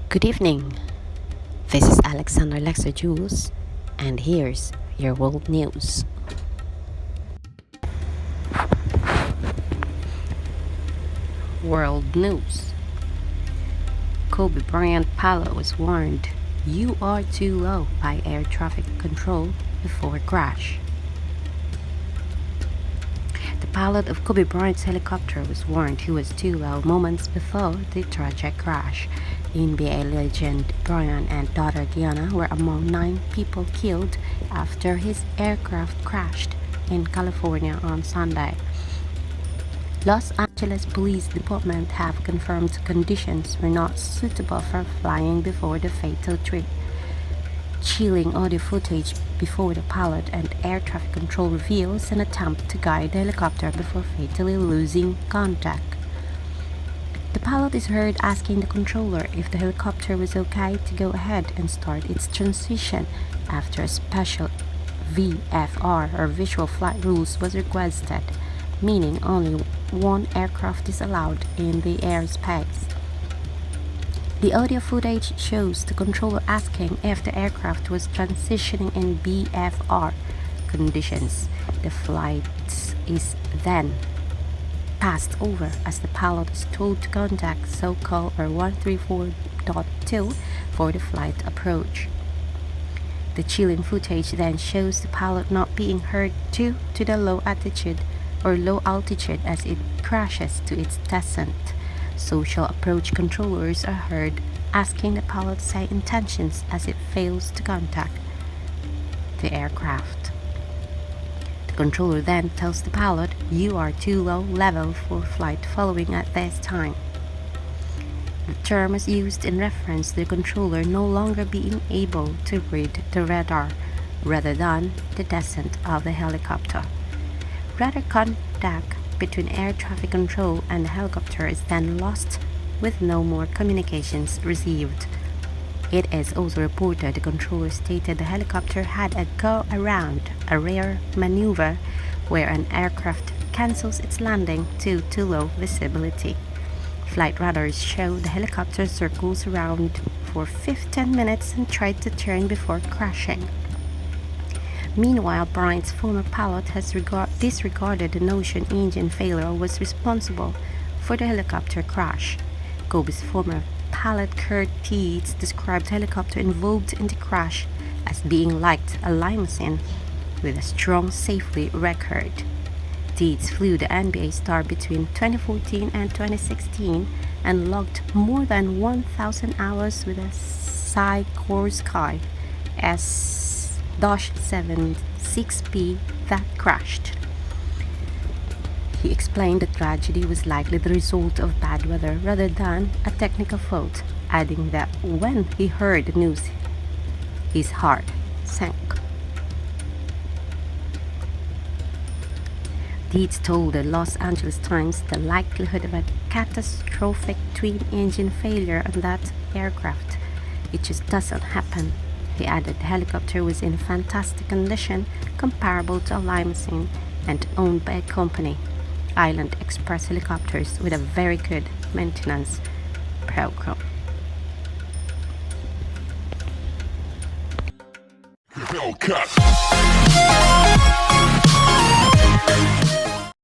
Good evening. This is Alexander Lexter Jules, and here's your world news. World news. Kobe Bryant pilot was warned, "You are too low" by air traffic control before crash. The pilot of Kobe Bryant's helicopter was warned he was too low moments before the tragic crash. NBA legend Bryant and daughter Gianna were among 9 people killed after his aircraft crashed in California on Sunday. Los Angeles Police Department have confirmed conditions were not suitable for flying before the fatal trip. Chilling audio footage before the pilot and air traffic control reveals an attempt to guide the helicopter before fatally losing contact. The pilot is heard asking the controller if the helicopter was okay to go ahead and start its transition after a special VFR or visual flight rules was requested, meaning only one aircraft is allowed in the airspace. The audio footage shows the controller asking if the aircraft was transitioning in VFR conditions. The flight is then passed over as the pilot is told to contact SoCal or 134.2 for the flight approach. The chilling footage then shows the pilot not being heard due to the low altitude as it crashes to its descent. Social approach controllers are heard asking the pilot to say intentions as it fails to contact the aircraft. The controller then tells the pilot, "You are too low level for flight following at this time." The term is used in reference to the controller no longer being able to read the radar rather than the descent of the helicopter. Radar contact between air traffic control and the helicopter is then lost with no more communications received. It is also reported the controller stated the helicopter had a go-around, a rare maneuver where an aircraft cancels its landing due to low visibility. Flight radars show the helicopter circles around for 15 minutes and tried to turn before crashing. Meanwhile, Bryant's former pilot has disregarded the notion engine failure was responsible for the helicopter crash. Kobe's former pilot Kurt Teets described the helicopter involved in the crash as being like a limousine with a strong safety record. Teets flew the NBA star between 2014 and 2016 and logged more than 1,000 hours with a Sikorsky S-76P that crashed. He explained the tragedy was likely the result of bad weather rather than a technical fault, adding that when he heard the news, his heart sank. Deeds told the Los Angeles Times the likelihood of a catastrophic twin-engine failure on that aircraft. It just doesn't happen. He added the helicopter was in fantastic condition, comparable to a limousine, and owned by a company, Island Express Helicopters, with a very good maintenance program. Hellcat.